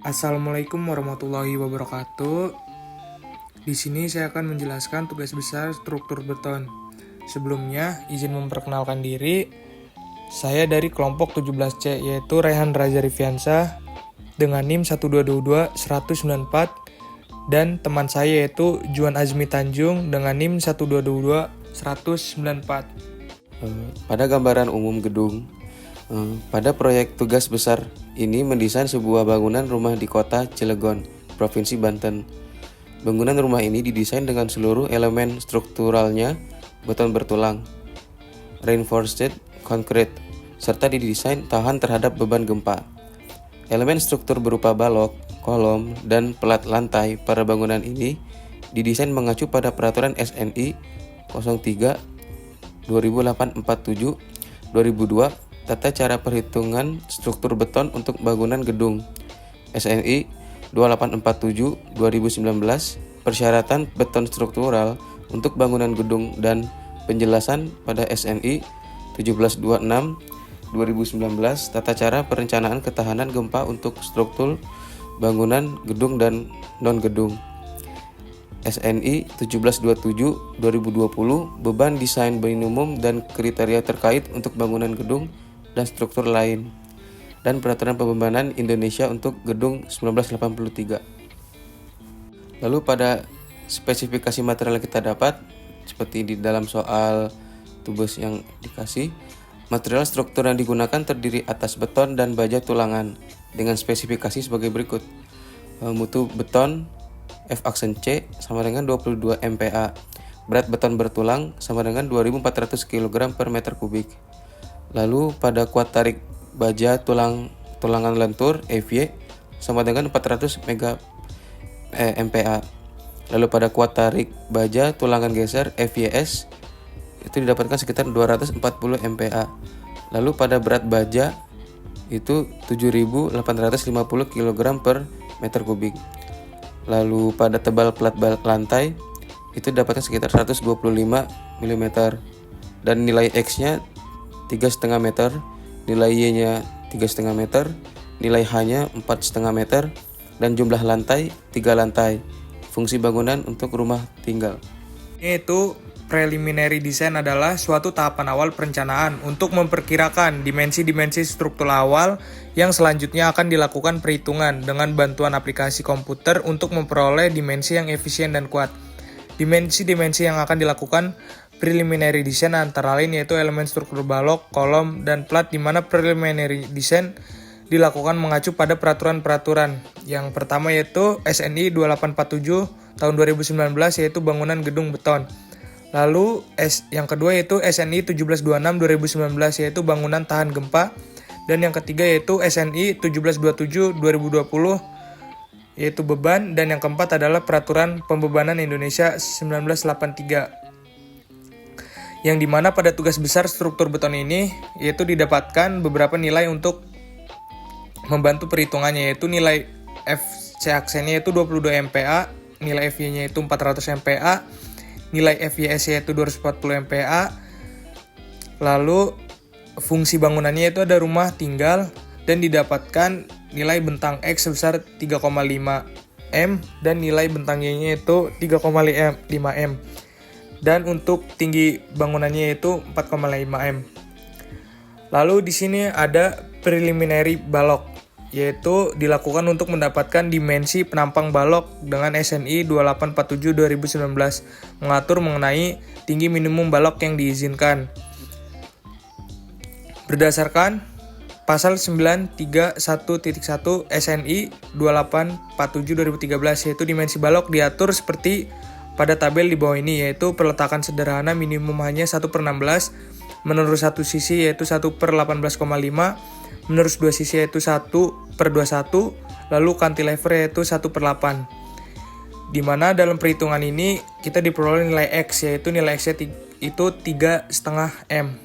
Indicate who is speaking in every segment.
Speaker 1: Assalamualaikum warahmatullahi wabarakatuh. Di sini saya akan menjelaskan tugas besar struktur beton. Sebelumnya, izin memperkenalkan diri. Saya dari kelompok 17C, yaitu Rehan Raja Rifiansa dengan NIM 1222194 dan teman saya yaitu Juan Azmi Tanjung dengan NIM 1222194.
Speaker 2: Pada gambaran umum gedung, pada proyek tugas besar ini mendesain sebuah bangunan rumah di kota Cilegon, Provinsi Banten. Bangunan rumah ini didesain dengan seluruh elemen strukturalnya beton bertulang, reinforced concrete, serta didesain tahan terhadap beban gempa. Elemen struktur berupa balok, kolom, dan pelat lantai pada bangunan ini didesain mengacu pada peraturan SNI 03/2847/2002 tata cara perhitungan struktur beton untuk bangunan gedung. SNI 2847/2019 persyaratan beton struktural untuk bangunan gedung dan penjelasan pada SNI 1726/2019 tata cara perencanaan ketahanan gempa untuk struktur bangunan gedung dan non-gedung. SNI 1727/2020 beban desain minimum dan kriteria terkait untuk bangunan gedung dan struktur lain, dan Peraturan Pembebanan Indonesia untuk gedung 1983. Lalu pada spesifikasi material yang kita dapat, seperti di dalam soal tugas yang dikasih, material struktur yang digunakan terdiri atas beton dan baja tulangan dengan spesifikasi sebagai berikut. Mutu beton F aksen C sama dengan 22 MPa. Berat beton bertulang sama dengan 2400 kg per meter kubik. Lalu pada kuat tarik baja tulangan lentur FY sama dengan 400 MPa. Lalu pada kuat tarik baja tulangan geser FYS itu didapatkan sekitar 240 MPa. Lalu pada berat baja itu 7.850 kg per meter kubik. Lalu pada tebal pelat lantai itu dapatkan sekitar 125 mm dan nilai X-nya 3,5 meter, nilai Y-nya 3,5 meter, nilai H-nya 4,5 meter, dan jumlah lantai 3 lantai. Fungsi bangunan untuk rumah tinggal.
Speaker 1: Yaitu preliminary design adalah suatu tahapan awal perencanaan untuk memperkirakan dimensi-dimensi struktur awal yang selanjutnya akan dilakukan perhitungan dengan bantuan aplikasi komputer untuk memperoleh dimensi yang efisien dan kuat. Dimensi-dimensi yang akan dilakukan preliminary design antara lain yaitu elemen struktur balok, kolom, dan plat, di mana preliminary design dilakukan mengacu pada peraturan-peraturan. Yang pertama yaitu SNI 2847 tahun 2019 yaitu bangunan gedung beton. Lalu yang kedua yaitu SNI 1726 2019 yaitu bangunan tahan gempa. Dan yang ketiga yaitu SNI 1727 2020 yaitu beban. Dan yang keempat adalah Peraturan Pembebanan Indonesia 1983. Yang dimana pada tugas besar struktur beton ini yaitu didapatkan beberapa nilai untuk membantu perhitungannya, yaitu nilai FC aksennya yaitu 22 MPa, nilai FY-nya itu 400 MPa, nilai FYS yaitu 240 MPa. Lalu fungsi bangunannya itu ada rumah tinggal dan didapatkan nilai bentang X sebesar 3,5 M dan nilai bentang Y-nya itu 3,5 M. Dan untuk tinggi bangunannya itu 4,5 M. Lalu di sini ada preliminary balok, yaitu dilakukan untuk mendapatkan dimensi penampang balok dengan SNI 2847 2019, mengatur mengenai tinggi minimum balok yang diizinkan. Berdasarkan Pasal 931.1 SNI 2847 2013, yaitu dimensi balok diatur seperti pada tabel di bawah ini, yaitu perletakan sederhana minimum hanya 1/16, menurut satu sisi yaitu 1/18,5, menurut dua sisi yaitu 1/21, lalu cantilever yaitu 1/8. Di mana dalam perhitungan ini kita diperoleh nilai X, yaitu nilai X itu 3,5 M.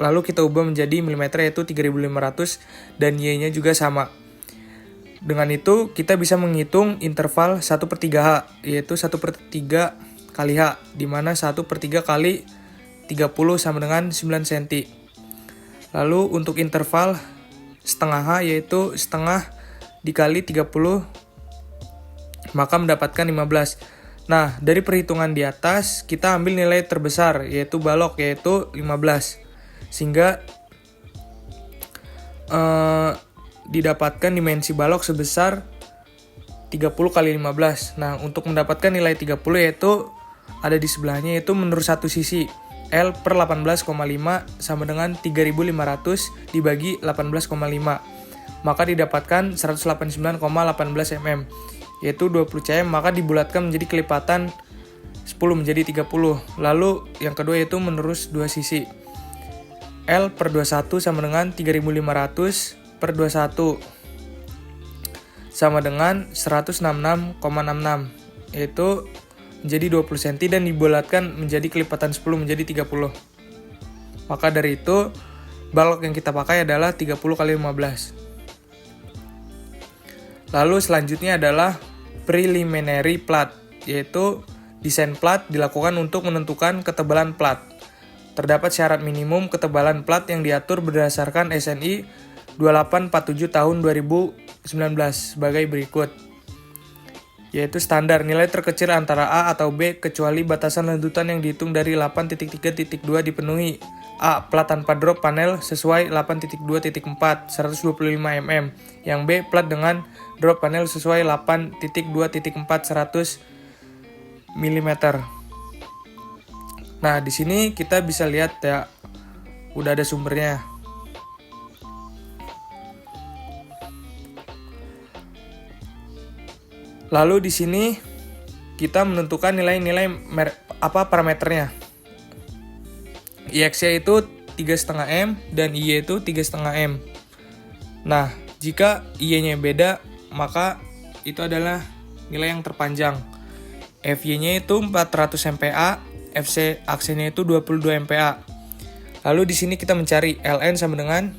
Speaker 1: Lalu kita ubah menjadi milimeter yaitu 3500 dan Y-nya juga sama. Dengan itu kita bisa menghitung interval 1/3H, yaitu 1/3 kali H, di mana 1/3 kali 30 sama dengan 9 cm. Lalu untuk interval setengah H yaitu setengah dikali 30 maka mendapatkan 15. Nah, dari perhitungan di atas kita ambil nilai terbesar yaitu balok yaitu 15. Sehingga didapatkan dimensi balok sebesar 30 kali 15. Nah, untuk mendapatkan nilai 30 yaitu ada di sebelahnya yaitu menurut satu sisi. L per 18,5 sama dengan 3.500 dibagi 18,5. Maka didapatkan 189,18 mm. Yaitu 20 cm maka dibulatkan menjadi kelipatan 10 menjadi 30. Lalu yang kedua yaitu menurut dua sisi. L per 21 sama dengan 3.500 per 21 sama dengan 166,66 yaitu menjadi 20 cm dan dibulatkan menjadi kelipatan 10 menjadi 30. Maka dari itu balok yang kita pakai adalah 30 kali 15. Lalu selanjutnya adalah preliminary plat, yaitu desain plat dilakukan untuk menentukan ketebalan plat. Terdapat syarat minimum ketebalan plat yang diatur berdasarkan SNI 2847 tahun 2019 sebagai berikut. Yaitu standar nilai terkecil antara A atau B kecuali batasan lanjutan yang dihitung dari 8.3.2 dipenuhi. A. Plat tanpa drop panel sesuai 8.2.4 125 mm. Yang B. Plat dengan drop panel sesuai 8.2.4 100 mm. Nah, di sini kita bisa lihat ya, udah ada sumbernya. Lalu di sini kita menentukan nilai-nilai parameternya. IX-nya itu 3,5 M dan IY itu 3,5 M. Nah, jika IY-nya beda, maka itu adalah nilai yang terpanjang. FY-nya itu 400 MPa, FC aksennya itu 22 MPa. Lalu di sini kita mencari LN sama dengan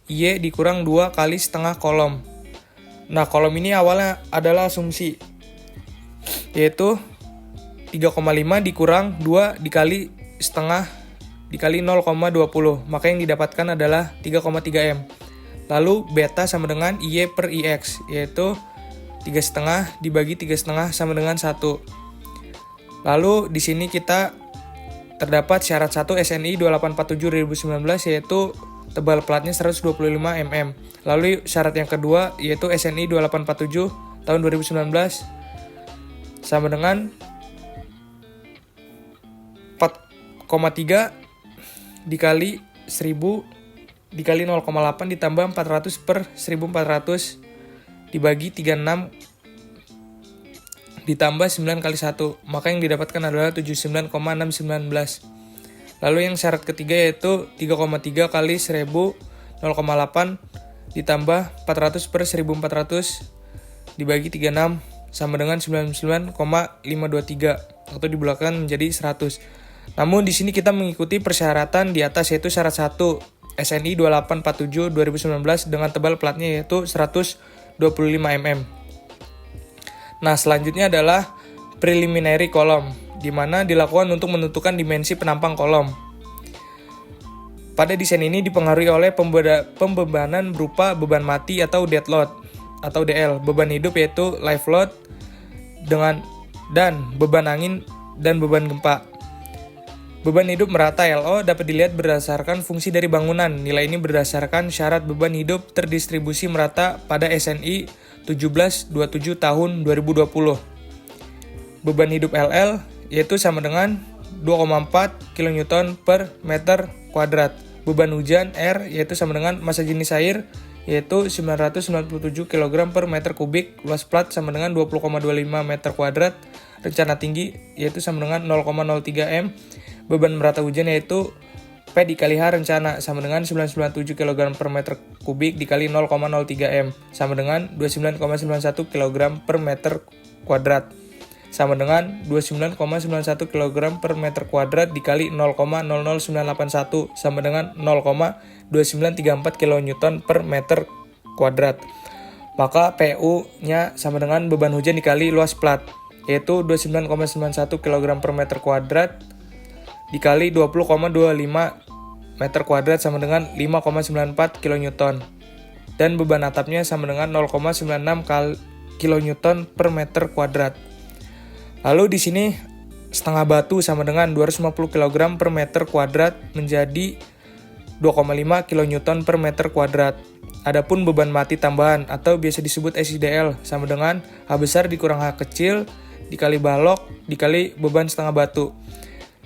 Speaker 1: IY dikurang 2 kali setengah kolom. Nah, kolom ini awalnya adalah asumsi, yaitu 3,5 dikurang 2 dikali setengah dikali 0,20. Maka yang didapatkan adalah 3,3 M. Lalu beta sama dengan IY per IX, yaitu 3,5 dibagi 3,5 sama dengan 1. Lalu di sini kita terdapat syarat 1 SNI 2847 2019 yaitu tebal platnya 125 mm. Lalu syarat yang kedua yaitu SNI 2847 tahun 2019 sama dengan 4,3 dikali 1000 dikali 0,8 ditambah 400 per 1400 dibagi 36 ditambah 9 kali 1. Maka yang didapatkan adalah 79,619. Lalu yang syarat ketiga yaitu 3,3 kali 1000 0,8 ditambah 400 per 1400 dibagi 36 sama dengan 99,523 atau dibulatkan menjadi 100. Namun di sini kita mengikuti persyaratan di atas yaitu syarat 1 SNI 2847 2019 dengan tebal platnya yaitu 125 mm. Nah, selanjutnya adalah preliminary column, di mana dilakukan untuk menentukan dimensi penampang kolom. Pada desain ini dipengaruhi oleh pembebanan berupa beban mati atau dead load atau DL, beban hidup yaitu live load dan beban angin dan beban gempa. Beban hidup merata LO dapat dilihat berdasarkan fungsi dari bangunan. Nilai ini berdasarkan syarat beban hidup terdistribusi merata pada SNI 1727 tahun 2020. Beban hidup LL yaitu sama dengan 2,4 kN per meter kuadrat. Beban hujan R yaitu sama dengan massa jenis air yaitu 997 kg per meter kubik. Luas plat sama dengan 20,25 meter kuadrat. Rencana tinggi yaitu sama dengan 0,03 M. Beban merata hujan yaitu P dikali H rencana sama dengan 997 kg per meter kubik dikali 0,03 M sama dengan 29,91 kg per meter kuadrat sama dengan 29,91 kg per meter kuadrat dikali 0,00981 sama dengan 0,2934 kN per meter kuadrat. Maka PU-nya sama dengan beban hujan dikali luas plat yaitu 29,91 kg per meter kuadrat dikali 20,25 meter kuadrat sama dengan 5,94 kN. dan beban atapnya sama dengan 0,96 kN per meter kuadrat. Lalu di sini setengah batu sama dengan 250 kg per meter kuadrat menjadi 2,5 kN per meter kuadrat. Adapun beban mati tambahan atau biasa disebut SIDL sama dengan H besar dikurang H kecil dikali balok dikali beban setengah batu,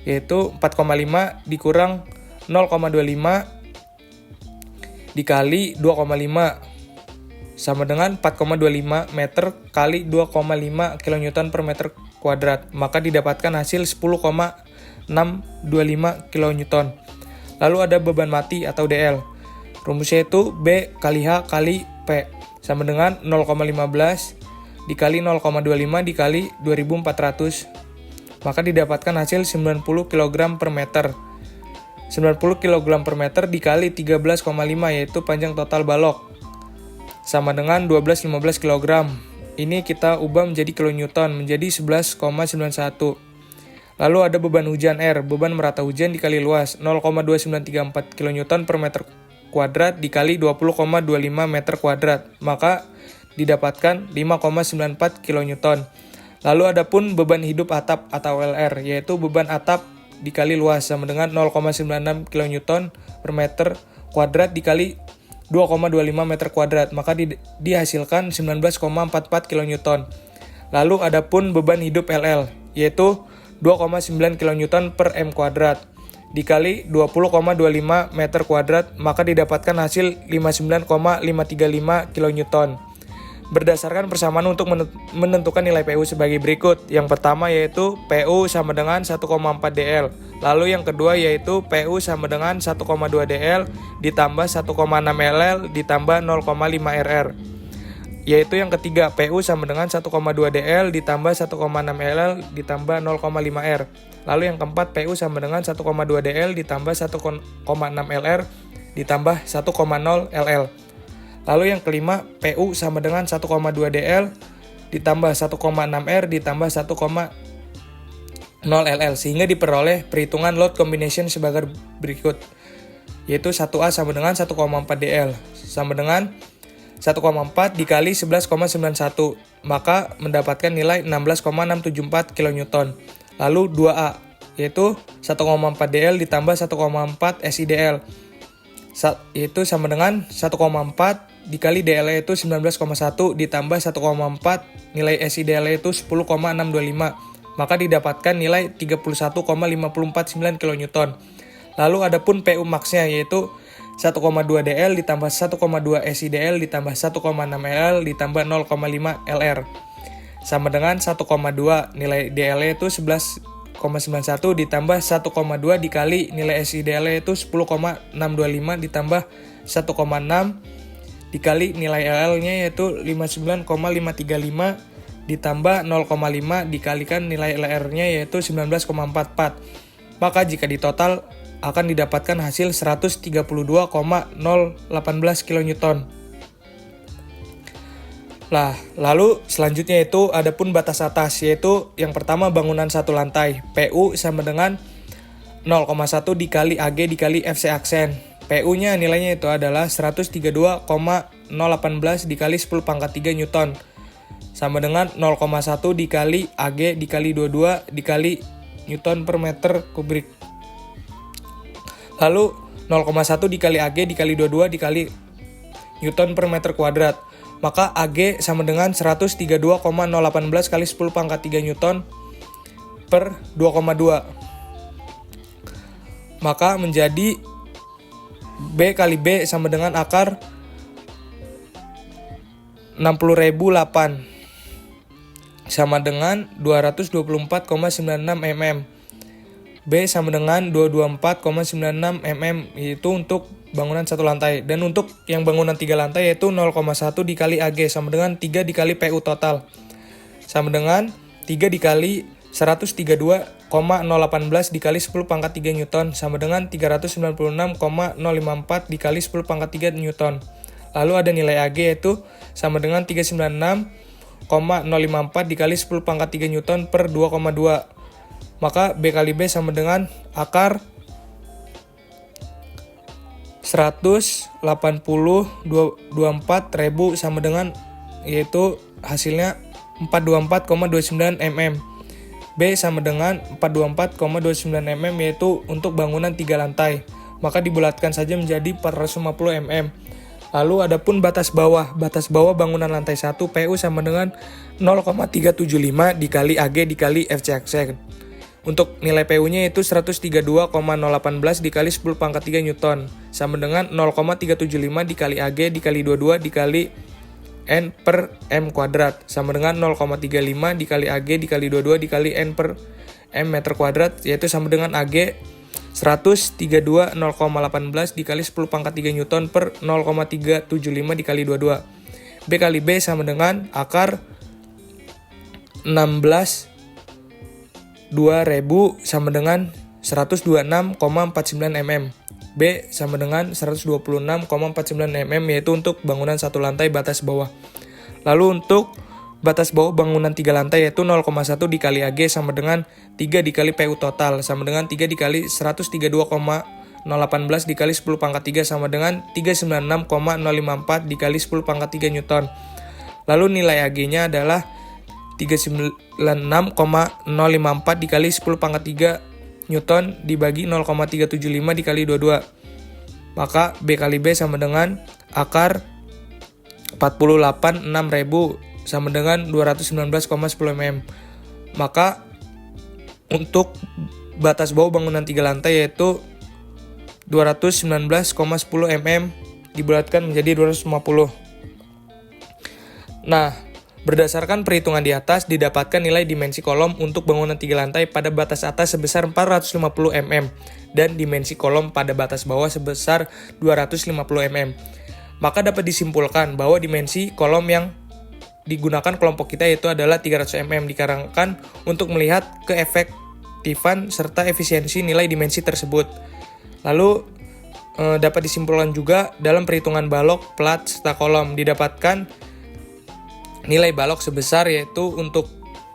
Speaker 1: yaitu 4,5 dikurang 0,25 dikali 2,5 sama dengan 4,25 meter kali 2,5 kN per meter kuadrat, maka didapatkan hasil 10,625 kN. Lalu ada beban mati atau DL. Rumusnya itu B kali H kali P sama dengan 0,15 dikali 0,25 dikali 2400, maka didapatkan hasil 90 kg per meter. 90 kg per meter dikali 13,5 yaitu panjang total balok sama dengan 12-15 kg. Ini kita ubah menjadi kilonewton menjadi 11,91. Lalu ada beban hujan R, beban merata hujan dikali luas 0,2934 kN per meter kuadrat dikali 20,25 meter kuadrat, maka didapatkan 5,94 kN. Lalu ada pun beban hidup atap atau LR, yaitu beban atap dikali luas sama dengan 0,96 kN per meter kuadrat dikali 2,25 meter kuadrat, maka dihasilkan 19,44 kN. Lalu ada pun beban hidup LL, yaitu 2,9 kN per M kuadrat dikali 20,25 meter kuadrat, maka didapatkan hasil 59,535 kN. Berdasarkan persamaan untuk menentukan nilai PU sebagai berikut. Yang pertama yaitu PU sama dengan 1,4 DL. Lalu yang kedua yaitu PU sama dengan 1,2 DL ditambah 1,6 LL ditambah 0,5 RR. Yaitu yang ketiga PU sama dengan 1,2 DL ditambah 1,6 LL ditambah 0,5 R. Lalu yang keempat PU sama dengan 1,2 DL ditambah 1,6 LR ditambah 1,0 LL. Lalu yang kelima, PU sama dengan 1,2 DL ditambah 1,6 R ditambah 1,0 LL, sehingga diperoleh perhitungan load combination sebagai berikut, yaitu 1A sama dengan 1,4 DL sama dengan 1,4 dikali 11,91, maka mendapatkan nilai 16,674 kN. Lalu 2A, yaitu 1,4 DL ditambah 1,4 SIDL, yaitu sama dengan 1,4 dikali DL itu 19,1 ditambah 1,4 nilai SIDL itu 10,625, maka didapatkan nilai 31,549 kN. Lalu ada pun PU max-nya yaitu 1,2 DL ditambah 1,2 SIDL ditambah 1,6 LL ditambah 0,5 LR sama dengan 1,2 nilai DL itu 11,91 ditambah 1,2 dikali nilai SIDL itu 10,625 ditambah 1,6 dikali nilai LL-nya yaitu 59,535 ditambah 0,5 dikalikan nilai LR-nya yaitu 19,44. Maka jika ditotal akan didapatkan hasil 132,018 kN. Lalu selanjutnya itu ada pun batas atas, yaitu yang pertama bangunan satu lantai, PU sama dengan 0,1 dikali AG dikali FC aksen. PU-nya nilainya itu adalah 132,018 dikali 10 pangkat 3 Newton sama dengan 0,1 dikali AG dikali 22 dikali Newton per meter kubik. Lalu 0,1 dikali AG dikali 22 dikali Newton per meter kuadrat. Maka AG sama dengan 132,018 kali 10 pangkat 3 Newton per 2,2. Maka menjadi B kali B sama dengan akar 60.008 sama dengan 224,96 mm. B sama dengan 224,96 mm itu untuk bangunan satu lantai. Dan untuk yang bangunan 3 lantai yaitu 0,1 dikali AG sama dengan 3 dikali PU total sama dengan 3 dikali 132,018 dikali 10 pangkat 3 Newton sama dengan 396,054 dikali 10 pangkat 3 Newton. Lalu ada nilai AG yaitu sama dengan 396,054 dikali 10 pangkat 3 Newton per 2,2. Maka B kali B sama dengan akar 180.24.000 sama dengan, yaitu hasilnya 424,29 mm. B sama dengan 424,29 mm, yaitu untuk bangunan 3 lantai. Maka dibulatkan saja menjadi 450 mm. Lalu adapun batas bawah bangunan lantai 1 PU sama dengan 0,375 dikali AG dikali FC. Untuk nilai PU-nya itu 132,018 dikali 10 pangkat 3 Newton sama dengan 0,375 dikali AG dikali 22 dikali N per M kuadrat sama dengan 0,35 dikali AG dikali 22 dikali N per M meter kuadrat, yaitu sama dengan AG 132,018 dikali 10 pangkat 3 Newton per 0,375 dikali 22. B kali B sama dengan akar 16 2000 sama dengan 126,49 mm. B sama dengan 126,49 mm, yaitu untuk bangunan 1 lantai batas bawah. Lalu untuk batas bawah bangunan 3 lantai yaitu 0,1 dikali AG sama dengan 3 dikali PU total sama dengan 3 dikali 132,018 dikali 10 pangkat 3 sama dengan 396,054 dikali 10 pangkat 3 Newton. Lalu nilai AG-nya adalah 396,054 dikali 10 pangkat 3 Newton dibagi 0,375 dikali 22. Maka B kali B sama dengan akar 48.600 sama dengan 219,10 mm. Maka untuk batas bawah bangunan 3 lantai yaitu 219,10 mm dibulatkan menjadi 250. Nah, berdasarkan perhitungan di atas, didapatkan nilai dimensi kolom untuk bangunan 3 lantai pada batas atas sebesar 450 mm dan dimensi kolom pada batas bawah sebesar 250 mm. Maka dapat disimpulkan bahwa dimensi kolom yang digunakan kelompok kita yaitu adalah 300 mm dikarenakan untuk melihat keefektifan serta efisiensi nilai dimensi tersebut. Lalu dapat disimpulkan juga dalam perhitungan balok, plat, serta kolom didapatkan nilai balok sebesar yaitu untuk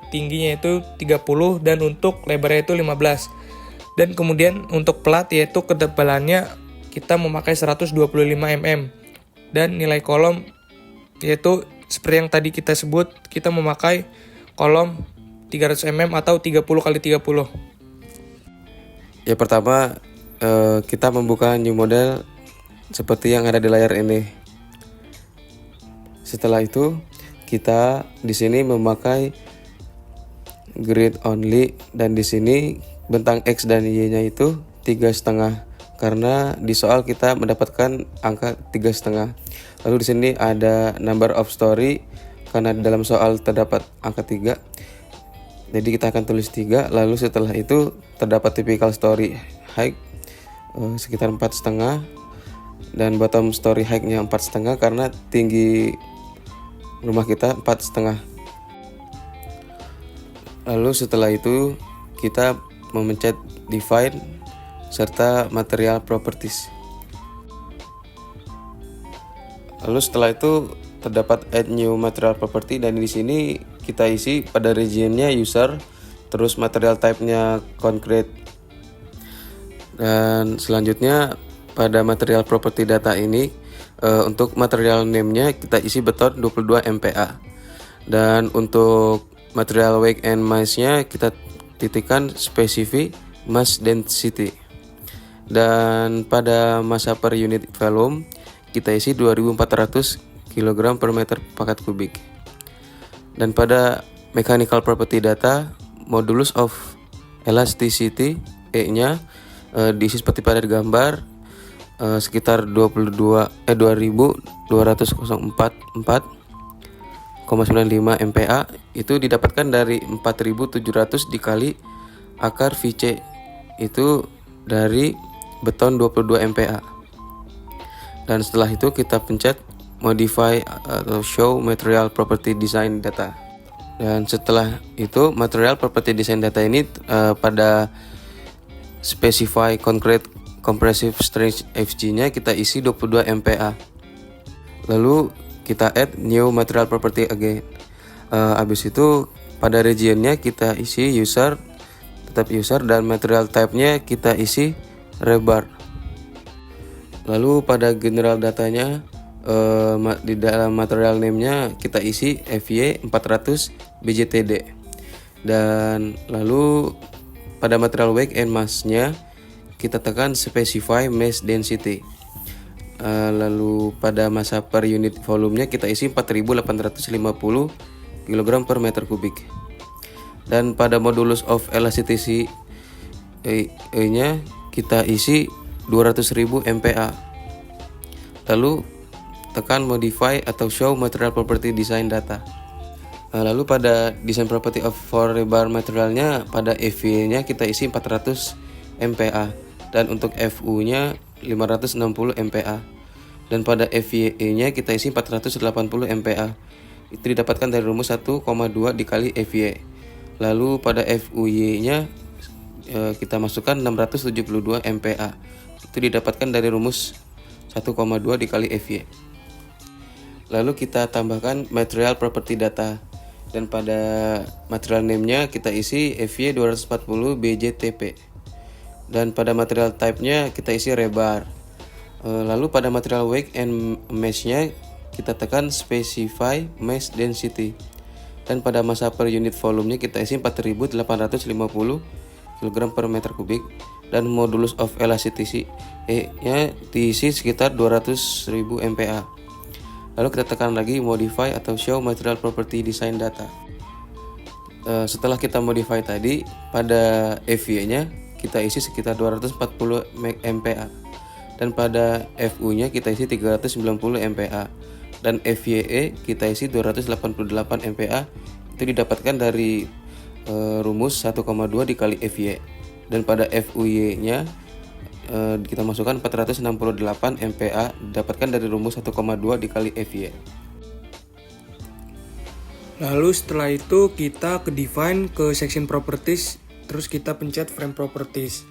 Speaker 1: tingginya itu 30 dan untuk lebarnya itu 15. Dan kemudian untuk plat yaitu ketebalannya kita memakai 125 mm. Dan nilai kolom yaitu seperti yang tadi kita sebut, kita memakai kolom 300 mm atau 30 kali 30.
Speaker 2: Ya, pertama kita membuka new model seperti yang ada di layar ini. Setelah itu kita di sini memakai grid only dan di sini bentang X dan Y-nya itu 3,5 karena di soal kita mendapatkan angka 3,5. Lalu di sini ada number of story karena di dalam soal terdapat angka 3. Jadi kita akan tulis 3. Lalu setelah itu terdapat typical story height sekitar 4,5 dan bottom story height-nya 4,5 karena tinggi rumah kita 4,5. Lalu setelah itu kita memencet define serta material properties. Lalu setelah itu terdapat add new material property dan di sini kita isi pada region-nya user, terus material type-nya concrete. Dan selanjutnya pada material property data ini untuk material name-nya kita isi beton 22 MPa. Dan untuk material weight and mass-nya kita titikkan specific mass density. Dan pada massa per unit volume kita isi 2400 kg per meter pakat kubik. Dan pada mechanical property data modulus of elasticity E-nya diisi seperti pada gambar sekitar 2204,95 MPa itu didapatkan dari 4700 dikali akar VC itu dari beton 22 MPa. Dan setelah itu kita pencet modify atau show material property design data. Dan setelah itu material property design data ini pada specify concrete compressive strength FG-nya kita isi 22 MPa. Lalu kita add new material property again. Habis itu pada region-nya kita isi user, tetap user, dan material type-nya kita isi rebar. Lalu pada general datanya di dalam material name-nya kita isi FY 400 BJTD. Dan lalu pada material weight and mass-nya kita tekan specify mass density. Lalu pada massa per unit volumenya kita isi 4850 kg per meter kubik. Dan pada modulus of elasticity nya kita isi 200.000 MPa. Lalu tekan modify atau show material property design data. Lalu pada design property of for rebar materialnya pada FV-nya kita isi 400 MPa dan untuk FU-nya 560 MPa. Dan pada FY-nya kita isi 480 MPa. Itu didapatkan dari rumus 1,2 dikali FY. Lalu pada FUY-nya kita masukkan 672 MPa. Itu didapatkan dari rumus 1,2 dikali FY. Lalu kita tambahkan material property data. Dan pada material name-nya kita isi FY 240 BJTP. Dan pada material type-nya kita isi rebar. Lalu pada material weight and mass-nya kita tekan specify mass density. Dan pada massa per unit volumenya kita isi 4850 kg per meter kubik. Dan modulus of elasticity-nya diisi sekitar 200.000 MPa. Lalu kita tekan lagi modify atau show material property design data. Setelah kita modify tadi, pada FY-nya kita isi sekitar 240 MPa. Dan pada FU-nya kita isi 390 MPa. Dan FYE kita isi 288 MPa. Itu didapatkan dari rumus 1,2 dikali FY. Dan pada FUY-nya kita masukkan 468 MPa, didapatkan dari rumus 1,2 dikali FY.
Speaker 1: Lalu setelah itu kita ke define ke section properties, terus kita pencet frame properties.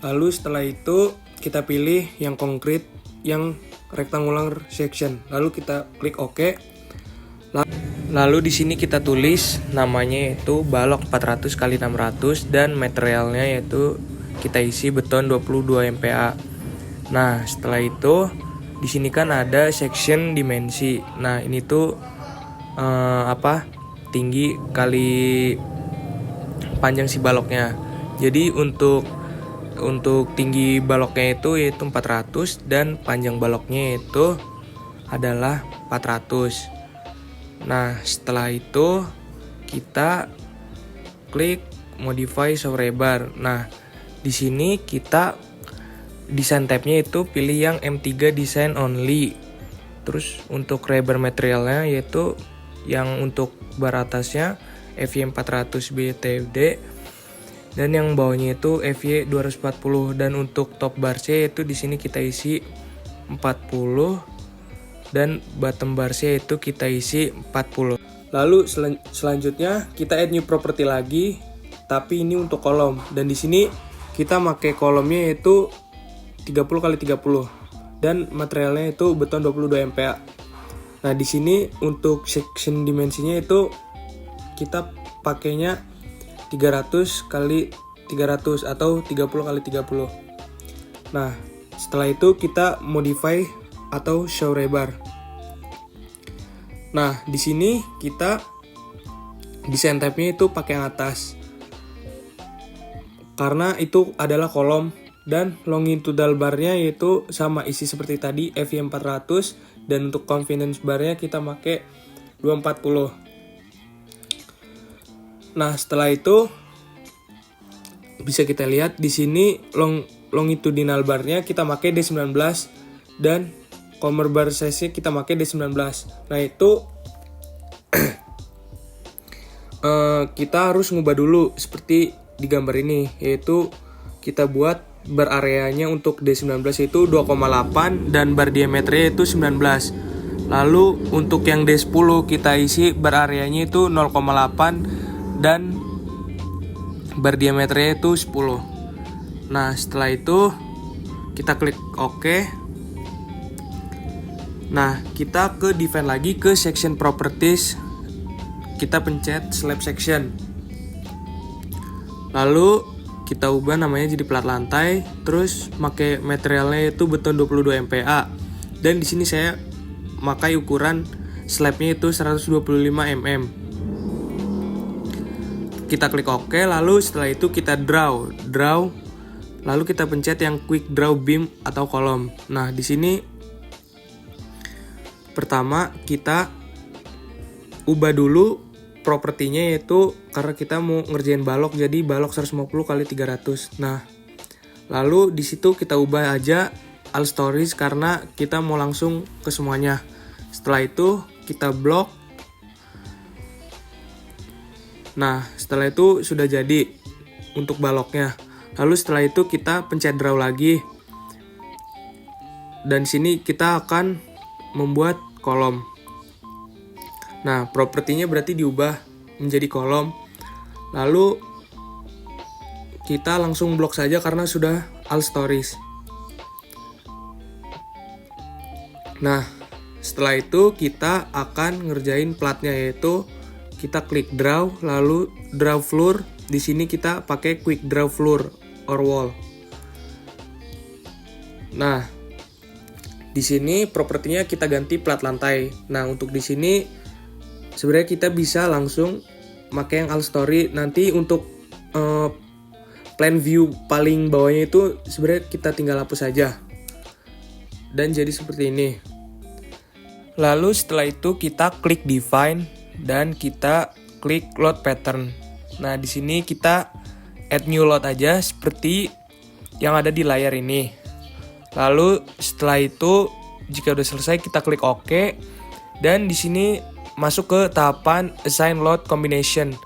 Speaker 1: Lalu setelah itu kita pilih yang konkret, yang rectangular section. Lalu kita klik OK. Lalu di sini kita tulis namanya yaitu balok 400 x 600 dan materialnya yaitu kita isi beton 22 MPa. Nah, setelah itu di sini kan ada section dimensi. Nah, ini tuh tinggi kali panjang si baloknya. Jadi untuk tinggi baloknya itu yaitu 400 dan panjang baloknya itu adalah 400. Nah, setelah itu kita klik modify show rebar. Nah, di sini kita design tab-nya itu pilih yang M3 design only. Terus untuk rebar materialnya yaitu yang untuk bar atasnya FY 400 BTD dan yang bawahnya itu FY 240 dan untuk top bar-nya itu di sini kita isi 40 dan bottom bar-nya itu kita isi 40. Lalu selanjutnya kita add new property lagi, tapi ini untuk kolom dan di sini kita pakai kolomnya yaitu 30x30 dan materialnya itu beton 22 MPa. Nah, di sini untuk section dimensinya itu kita pakainya 300x300 atau 30x30. Nah, setelah itu kita modify atau show rebar. Nah, di sini kita design tab-nya itu pakai yang atas. Karena itu adalah kolom dan longitudinal bar-nya yaitu sama isi seperti tadi FY 400 dan untuk confidence bar-nya kita pakai 240. Nah, setelah itu bisa kita lihat di sini longitudinal bar-nya kita pakai D19 dan corner bar size-nya kita pakai D19. Nah, itu kita harus ngubah dulu seperti di gambar ini, yaitu kita buat bar areanya untuk D19 itu 2,8 dan bar diameternya itu 19. Lalu untuk yang D10 kita isi bar areanya itu 0,8 dan bar diameternya itu 10. Nah, setelah itu kita klik OK. Nah, kita ke define lagi ke section properties. Kita pencet slab section. Lalu kita ubah namanya jadi plat lantai, terus pakai materialnya itu beton 22 MPa. Dan di sini saya pakai ukuran slabnya itu 125 mm. Kita klik OK, lalu setelah itu kita draw, lalu kita pencet yang quick draw beam atau kolom. Nah, di sini pertama kita ubah dulu propertinya, yaitu karena kita mau ngerjain balok, jadi balok 150 x 300. Nah, lalu di situ kita ubah aja all stories karena kita mau langsung ke semuanya. Setelah itu kita blok. Nah, setelah itu sudah jadi untuk baloknya. Lalu setelah itu kita pencet draw lagi. Dan sini kita akan membuat kolom. Nah, propertinya berarti diubah menjadi kolom. Lalu kita langsung blok saja karena sudah all stories. Nah, setelah itu kita akan ngerjain platnya, yaitu kita klik draw, lalu draw floor. Di sini kita pakai quick draw floor or wall. Nah, di sini propertinya kita ganti plat lantai. Nah, untuk di sini sebenarnya kita bisa langsung pakai yang all story. Nanti untuk plan view paling bawahnya itu sebenarnya kita tinggal hapus saja. Dan jadi seperti ini. Lalu setelah itu kita klik define dan kita klik load pattern. Nah, di sini kita add new load aja seperti yang ada di layar ini. Lalu setelah itu jika udah selesai kita klik OK, dan di sini masuk ke tahapan assign load combination.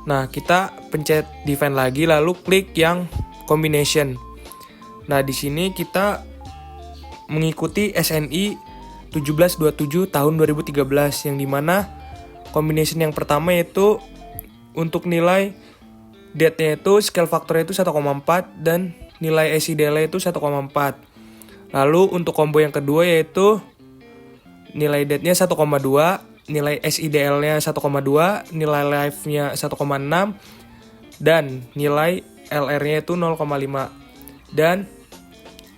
Speaker 1: Nah, kita pencet define lagi lalu klik yang combination. Nah, di sini kita mengikuti SNI 1727 tahun 2013, yang dimana combination yang pertama yaitu untuk nilai date-nya itu scale faktornya itu 1,4 dan nilai SIDL itu 1,4. Lalu untuk combo yang kedua yaitu nilai date-nya 1,2, nilai SIDL-nya 1,2, nilai life-nya 1,6, dan nilai LR-nya itu 0,5. Dan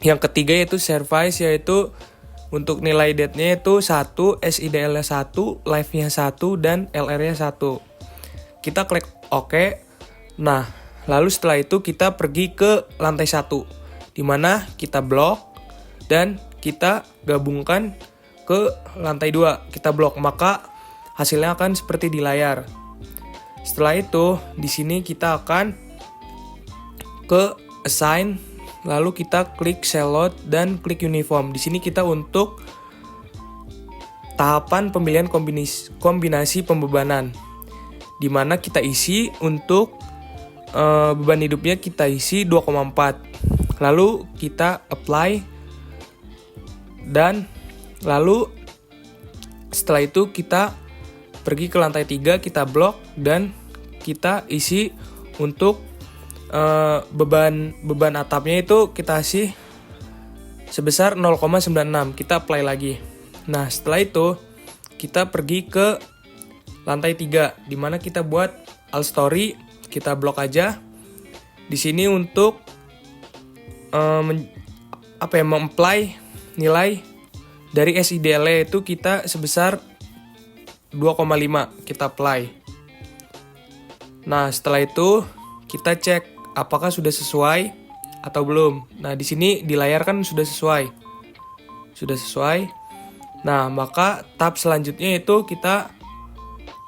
Speaker 1: yang ketiga yaitu service, yaitu untuk nilai date-nya itu 1, SIDL-nya 1, life-nya 1, dan LR-nya 1. Kita klik OK. Nah, lalu setelah itu kita pergi ke lantai 1, dimana kita blok dan kita gabungkan ke lantai 2. Kita blok, maka hasilnya akan seperti di layar. Setelah itu, di sini kita akan ke assign, lalu kita klik cell load dan klik uniform. Di sini kita untuk tahapan pemilihan kombinasi pembebanan, di mana kita isi untuk beban hidupnya kita isi 2,4. Lalu kita apply, dan lalu setelah itu kita pergi ke lantai 3, kita blok dan kita isi untuk beban atapnya itu kita isi sebesar 0,96. Kita apply lagi. Nah, setelah itu kita pergi ke lantai 3, dimana kita buat all story. Kita blok aja di sini untuk mengapply nilai dari SIDL itu kita sebesar 2,5. Kita apply. Nah, setelah itu kita cek apakah sudah sesuai atau belum. Nah, di sini di layar kan sudah sesuai. Sudah sesuai. Nah, maka tahap selanjutnya itu kita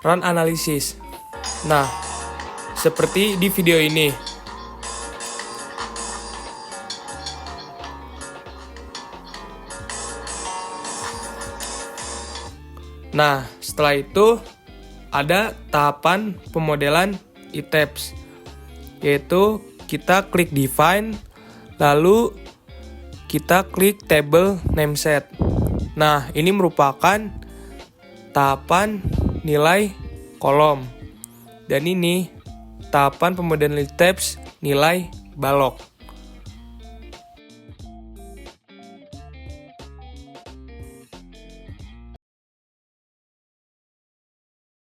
Speaker 1: run analisis. Nah, seperti di video ini. Nah, setelah itu ada tahapan pemodelan e-tabs, yaitu kita klik define, lalu kita klik table name set. Nah, ini merupakan tahapan nilai kolom, dan ini tahapan pemodelan e-tabs nilai balok.